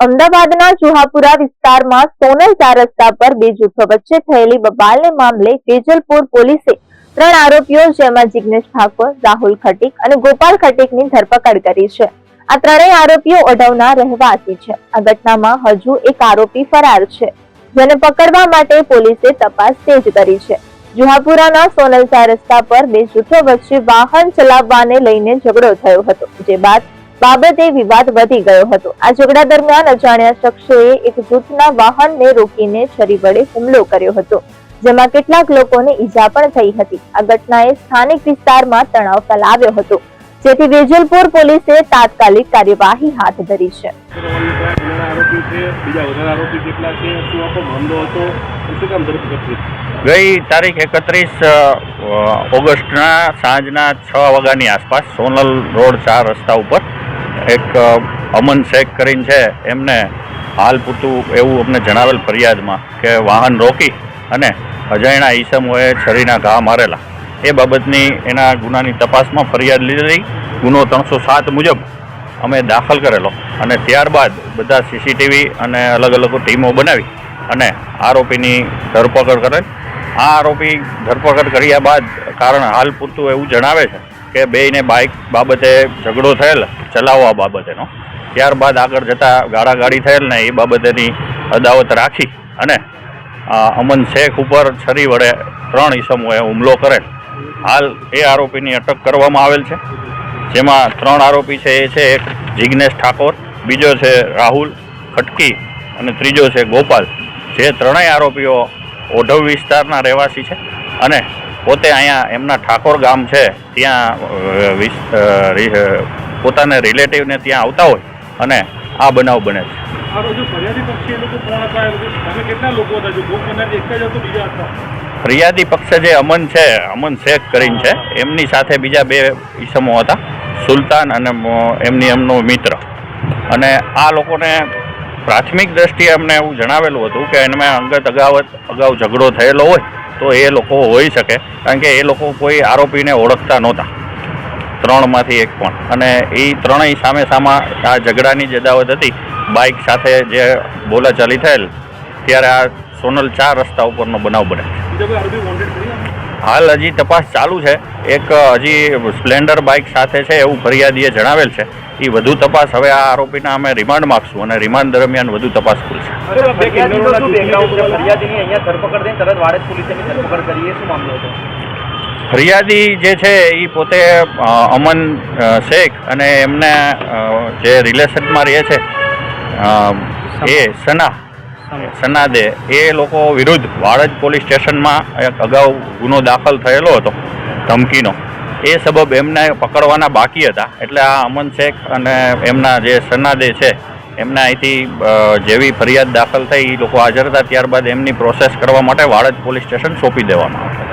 અમદાવાદના જુહાપુરા વિસ્તારમાં સોનલ 4 રસ્તા પર બે જૂથો વચ્ચે થયેલી બબાલને મામલે વેજલપુર પોલીસે 3 આરોપીઓ જેમાં જિગ્નેશ ઠાકોર, રાહુલ ખટીક અને ગોપાલ ખટીકની ધરપકડ કરી છે। આ ત્રણેય આરોપીઓ ઓઢવના રહેવાસી છે। આ ઘટનામાં હજુ એક આરોપી ફરાર છે, જેને પકડવા માટે પોલીસે તપાસ તેજ કરી છે। જુહાપુરાના સોનલ 4 રસ્તા પર બે જૂથો વચ્ચે વાહન ચલાવવાને લઈને ઝઘડો થયો હતો, જે બાબતે વિવાદ વધી ગયો હતો। આ ઝઘડા દરમિયાન અજાણ્યા શખ્સોએ એક જૂથના વાહનને રોકીને છરી વડે હુમલો કર્યો હતો, જેમાં કેટલાક લોકોને ઈજા પણ થઈ હતી। આ ઘટનાએ સ્થાનિક વિસ્તારમાં તણાવ ફેલાવ્યો હતો, જેથી વેજલપુર પોલીસે તાત્કાલિક કાર્યવાહી હાથ ધરી છે। ગઈ તારીખ 31 ઓગસ્ટના સાંજના 6 વાગ્યાની આસપાસ સોનલ રોડ 4 રસ્તા ઉપર એક અમન શેખ કરીને છે, એમને હાલ પૂરતું એવું અમને જણાવેલ ફરિયાદમાં કે વાહન રોકી અને અજાણ્યા ઈસમોએ છરીના ઘા મારેલા, એ બાબતની એના ગુનાની તપાસમાં ફરિયાદ લીધેલી। ગુનો 307 મુજબ અમે દાખલ કરેલો અને ત્યારબાદ બધા સીસીટીવી અને અલગ અલગ ટીમો બનાવી અને આરોપીની ધરપકડ કરેલ। આ આરોપી ધરપકડ કર્યા બાદ કારણ હાલ પૂરતું એવું જણાવે છે કે બેયને બાઇક બાબતે ઝઘડો થયેલ ચલાવવા બાબતેનો, ત્યારબાદ આગળ જતાં ગાળાગાળી થયેલ ને એ બાબતેની અદાવત રાખી અને અમન શેખ ઉપર છરી વડે 3 ઈસમોએ હુમલો કરેલ। હાલ એ આરોપીની અટક કરવામાં આવેલ છે, જેમાં 3 આરોપી છે એ છે એક જિગ્નેશ ઠાકોર, બીજો છે રાહુલ ખટકી અને ત્રીજો છે ગોપાલ, જે ત્રણેય આરોપીઓ ઓઢવ વિસ્તારના રહેવાસી છે અને પોતે અહીંયા એમના ઠાકોર ગામ છે ત્યાં પોતાના રિલેટિવને ત્યાં આવતા હોય અને આ બનાવ બને છે। ફરિયાદી પક્ષ જે અમન છે, અમન શેખ કરીને છે, એમની સાથે બીજા 2 ઈસમો હતા, સુલતાન અને એમનો મિત્ર। અને આ લોકોને પ્રાથમિક દ્રષ્ટિએ અમને એવું જણાવેલું હતું કે એમાં અંગત અગાઉ ઝઘડો થયેલો હોય તો એ લોકો હોઈ શકે, કારણ કે એ લોકો કોઈ આરોપીને ઓળખતા નહોતા, 3માંથી એક પણ, અને એ ત્રણેય સામે સામા આ ઝઘડાની જ અદાવત હતી। બાઇક સાથે જે બોલાચાલી થયેલ ત્યારે આ સોનલ 4 રસ્તા ઉપરનો બનાવ બને। હાલ હજી તપાસ ચાલુ છે। એક હજી સ્પ્લેન્ડર બાઇક સાથે છે એવું ફરિયાદીએ જણાવેલ છે। એ વધુ તપાસ હવે આ આરોપીના અમે રિમાન્ડ માગશું અને રિમાન્ડ દરમિયાન વધુ તપાસ ખુલશે। ફરિયાદી જે છે એ પોતે અમન શેખ અને એમને જે રિલેશનમાં રહે છે એ સનાદે, એ લોકો વિરુદ્ધ વાડજ પોલીસ સ્ટેશનમાં એક અગાઉ ગુનો દાખલ થયેલો હતો ધમકીનો, એ સબબ એમને પકડવાના બાકી હતા। એટલે આ અમન શેખ અને એમના જે સનાદે છે એમને અહીંથી જેવી ફરિયાદ દાખલ થઈ એ લોકો હાજર હતા, ત્યારબાદ એમની પ્રોસેસ કરવા માટે વાડજ પોલીસ સ્ટેશન સોંપી દેવામાં આવશે।